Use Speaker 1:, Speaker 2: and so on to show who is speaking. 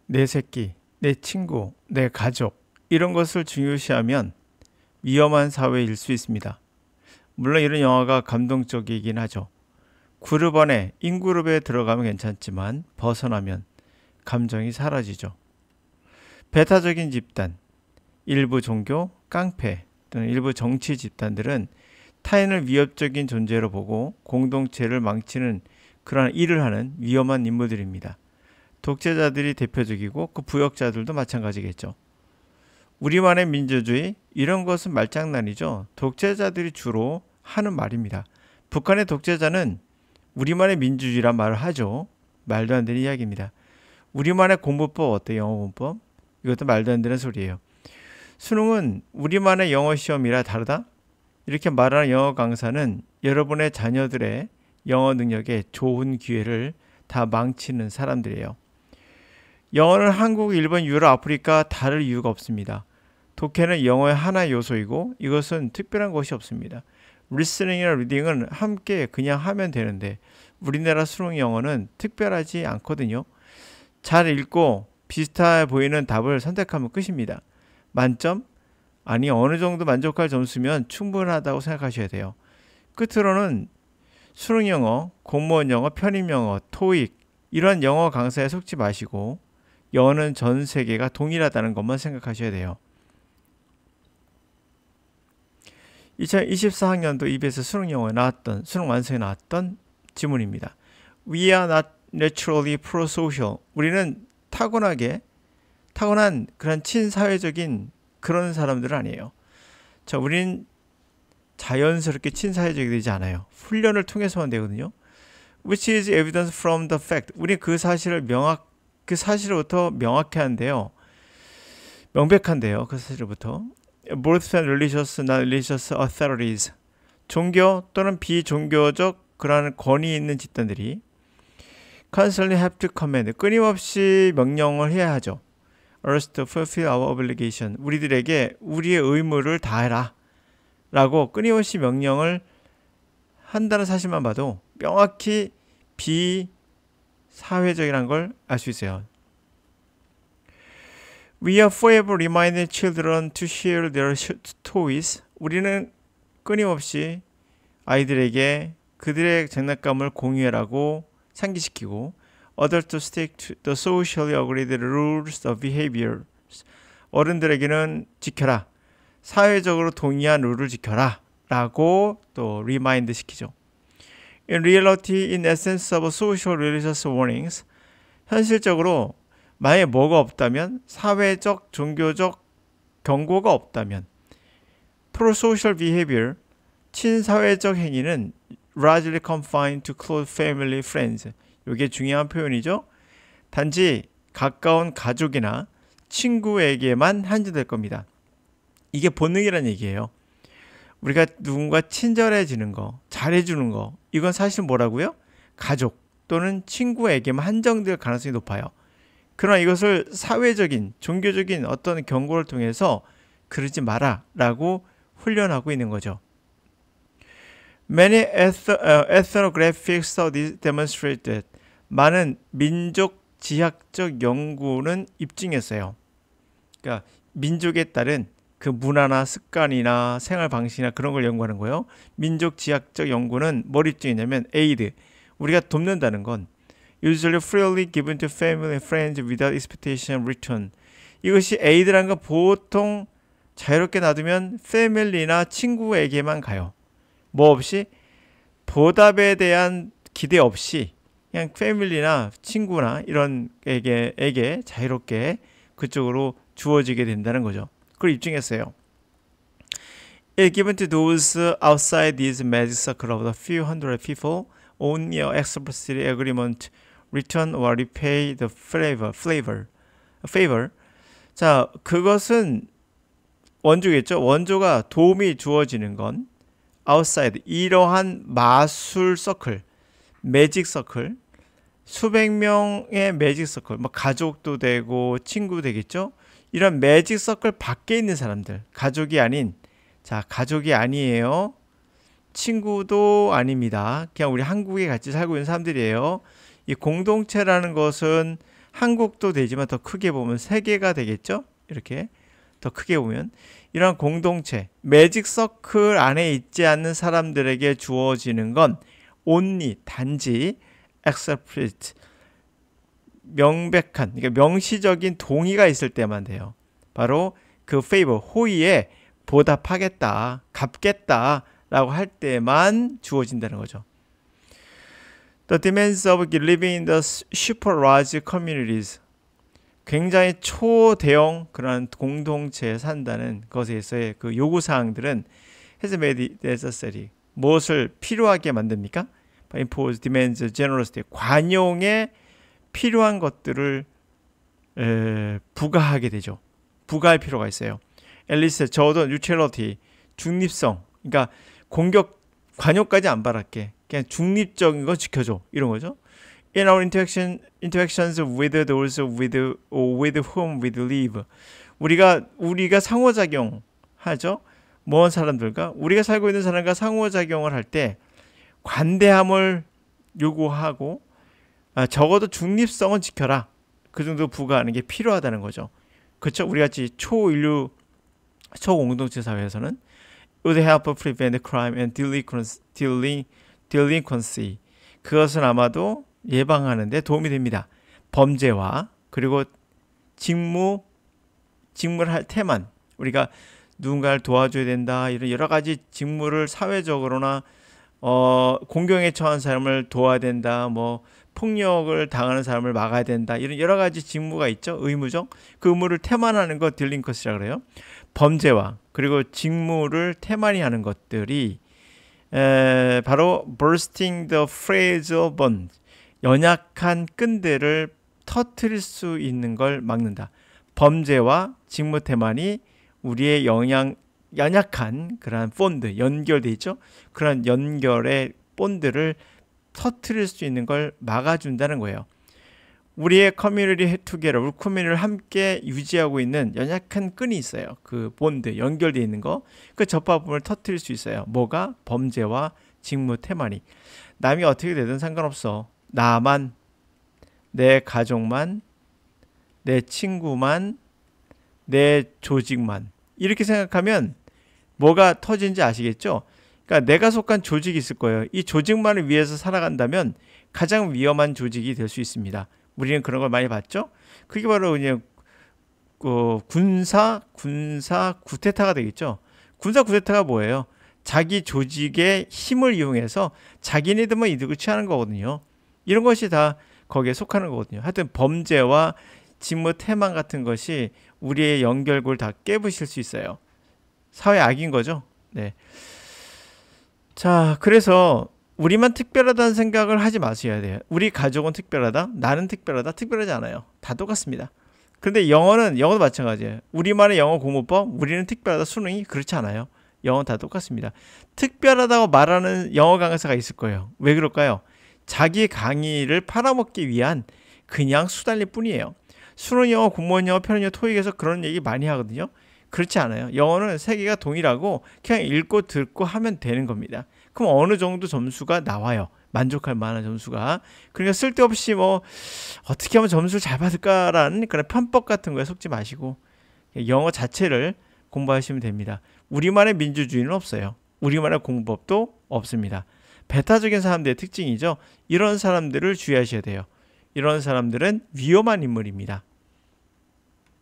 Speaker 1: 내 새끼, 내 친구, 내 가족 이런 것을 중요시하면 위험한 사회일 수 있습니다. 물론 이런 영화가 감동적이긴 하죠. 그룹 안에 인그룹에 들어가면 괜찮지만 벗어나면 감정이 사라지죠. 배타적인 집단, 일부 종교, 깡패 또는 일부 정치 집단들은 타인을 위협적인 존재로 보고 공동체를 망치는 그러한 일을 하는 위험한 인물들입니다. 독재자들이 대표적이고 그 부역자들도 마찬가지겠죠. 우리만의 민주주의 이런 것은 말장난이죠. 독재자들이 주로 하는 말입니다. 북한의 독재자는 우리만의 민주주의란 말을 하죠. 말도 안 되는 이야기입니다. 우리만의 공부법 어때요? 영어 공부법? 이것도 말도 안 되는 소리예요. 수능은 우리만의 영어 시험이라 다르다? 이렇게 말하는 영어 강사는 여러분의 자녀들의 영어 능력에 좋은 기회를 다 망치는 사람들이에요. 영어는 한국, 일본, 유럽, 아프리카 다를 이유가 없습니다. 독해는 영어의 하나의 요소이고 이것은 특별한 것이 없습니다. 리스닝이나 리딩은 함께 그냥 하면 되는데 우리나라 수능 영어는 특별하지 않거든요. 잘 읽고 비슷해 보이는 답을 선택하면 끝입니다. 만점? 아니 어느 정도 만족할 점수면 충분하다고 생각하셔야 돼요. 끝으로는 수능 영어, 공무원 영어, 편입 영어, 토익 이런 영어 강사에 속지 마시고 영어는 전 세계가 동일하다는 것만 생각하셔야 돼요. 2024학년도 EBS 수능 영어에 나왔던 수능 완성에 나왔던 지문입니다. We are not naturally pro-social. 우리는 타고난 그런 친사회적인 그런 사람들은 아니에요. 자, 우린 자연스럽게 친사회적이 되지 않아요. 훈련을 통해서만 되거든요. Which is evidence from the fact. 우린 그 사실로부터 명확한데요. 명백한데요. 그 사실로부터. Both religious, non-religious authorities. 종교 또는 비종교적 그러한 권위 있는 집단들이 constantly have to command. 끊임없이 명령을 해야 하죠. Us to fulfill our obligation. 우리들에게 우리의 의무를 다해라. 라고 끊임없이 명령을 한다는 사실만 봐도 명확히 비사회적이라는 걸 알 수 있어요. We are forever reminding children to share their toys. 우리는 끊임없이 아이들에게 그들의 장난감을 공유하라고 상기시키고 Others to stick to the socially agreed rules of behavior. 어른들에게는 지켜라. 사회적으로 동의한 룰을 지켜라. 라고 또 리마인드 시키죠. In reality, in essence of social religious warnings. 현실적으로 만약에 뭐가 없다면 사회적, 종교적 경고가 없다면 pro-social behavior, 친사회적 행위는 largely confined to close family friends. 이게 중요한 표현이죠. 단지 가까운 가족이나 친구에게만 한정될 겁니다. 이게 본능이라는 얘기예요. 우리가 누군가 친절해지는 거, 잘해주는 거, 이건 사실 뭐라고요? 가족 또는 친구에게만 한정될 가능성이 높아요. 그러나 이것을 사회적인, 종교적인 어떤 경고를 통해서 그러지 마라 라고 훈련하고 있는 거죠. Many ethnographic studies demonstrate that 많은 민족 지학적 연구는 입증했어요. 그러니까 민족에 따른 그 문화나 습관이나 생활 방식이나 그런 걸 연구하는 거예요. 민족 지학적 연구는 뭘 입증했냐면 aid, 우리가 돕는다는 건 usually freely given to family and friends without expectation of return. 이것이 aid라는 건 보통 자유롭게 놔두면 패밀리나 친구에게만 가요. 뭐 없이? 보답에 대한 기대 없이 그냥 패밀리나 친구나 이런 에게 자유롭게 그쪽으로 주어지게 된다는 거죠. 그걸 입증했어요. It given to those outside this magic circle of a few hundred people only an explicit agreement return or repay the favor. 자, 그것은 원조겠죠. 원조가 도움이 주어지는 건 outside, 이러한 마술 서클, 매직 서클, 수백 명의 매직 서클, 뭐 가족도 되고 친구도 되겠죠. 이런 매직 서클 밖에 있는 사람들, 가족이 아닌, 자, 가족이 아니에요. 친구도 아닙니다. 그냥 우리 한국에 같이 살고 있는 사람들이에요. 이 공동체라는 것은 한국도 되지만 더 크게 보면 세계가 되겠죠. 이렇게 더 크게 보면 이러한 공동체, 매직 서클 안에 있지 않는 사람들에게 주어지는 건 only, 단지 explicit, 명백한, 그러니까 명시적인 동의가 있을 때만 돼요. 바로 그 favor, 호의에 보답하겠다, 갚겠다 라고 할 때만 주어진다는 거죠. The demands of living in the super large communities, 굉장히 초대형 그런 공동체에 산다는 것에서의 그 요구사항들은 has made it necessary, 무엇을 필요하게 만듭니까? impose demands generously, 관용에 필요한 것들을 부과하게 되죠. 부과할 필요가 있어요. 앨리스, 적어도 neutrality, 중립성, 그러니까 관용까지 안 바랄게, 그냥 중립적인 거 지켜줘, 이런 거죠. In our interactions with those with whom we live, 우리가 상호작용하죠. 먼 사람들과 우리가 살고 있는 사람과 상호작용을 할 때 관대함을 요구하고 적어도 중립성은 지켜라. 그 정도 부과하는 게 필요하다는 거죠. 그렇죠? 우리 같이 초인류 초공동체 사회에서는 would help prevent crime and delinquency, 그것은 아마도 예방하는 데 도움이 됩니다. 범죄와 그리고 직무를 할 때만 우리가 누군가를 도와줘야 된다, 이런 여러 가지 직무를 사회적으로나 공경에 처한 사람을 도와야 된다, 뭐 폭력을 당하는 사람을 막아야 된다, 이런 여러 가지 직무가 있죠. 의무적. 그 의무를 태만하는 것 딜링컨스라고 그래요. 범죄와 그리고 직무를 태만히 하는 것들이 바로 bursting the fragile bond, 연약한 끈들을 터뜨릴 수 있는 걸 막는다. 범죄와 직무 태만이 우리의 연약한 그러한 본드, 연결돼 있죠. 그런 연결의 본드를 터뜨릴 수 있는 걸 막아준다는 거예요. 우리의 커뮤니티 투게더, 우리 커뮤니티를 함께 유지하고 있는 연약한 끈이 있어요. 그 본드, 연결되어 있는 거, 그 접합부분을 터뜨릴 수 있어요. 뭐가? 범죄와 직무 태만이. 남이 어떻게 되든 상관없어. 나만, 내 가족만, 내 친구만, 내 조직만, 이렇게 생각하면 뭐가 터진지 아시겠죠? 그러니까 내가 속한 조직이 있을 거예요. 이 조직만을 위해서 살아간다면 가장 위험한 조직이 될 수 있습니다. 우리는 그런 걸 많이 봤죠? 그게 바로 그냥 군사 구테타가 되겠죠. 군사 구테타가 뭐예요? 자기 조직의 힘을 이용해서 자기네들만 이득을 취하는 거거든요. 이런 것이 다 거기에 속하는 거거든요. 하여튼 범죄와 직무 태만 같은 것이 우리의 연결고를 다 깨부실 수 있어요. 사회 악인 거죠. 네. 자, 그래서 우리만 특별하다는 생각을 하지 마셔야 돼요. 우리 가족은 특별하다, 나는 특별하다, 특별하지 않아요. 다 똑같습니다. 그런데 영어도 마찬가지예요. 우리만의 영어 공부법, 우리는 특별하다, 수능이 그렇지 않아요. 영어는 다 똑같습니다. 특별하다고 말하는 영어 강사가 있을 거예요. 왜 그럴까요? 자기 강의를 팔아먹기 위한 그냥 수단일 뿐이에요. 수능 영어, 공무원 영어, 표현 영어, 토익에서 그런 얘기 많이 하거든요. 그렇지 않아요. 영어는 세계가 동일하고 그냥 읽고 듣고 하면 되는 겁니다. 그럼 어느 정도 점수가 나와요. 만족할 만한 점수가. 그러니까 쓸데없이 뭐 어떻게 하면 점수를 잘 받을까라는 그런 편법 같은 거에 속지 마시고 영어 자체를 공부하시면 됩니다. 우리만의 민주주의는 없어요. 우리만의 공법도 없습니다. 배타적인 사람들의 특징이죠. 이런 사람들을 주의하셔야 돼요. 이런 사람들은 위험한 인물입니다.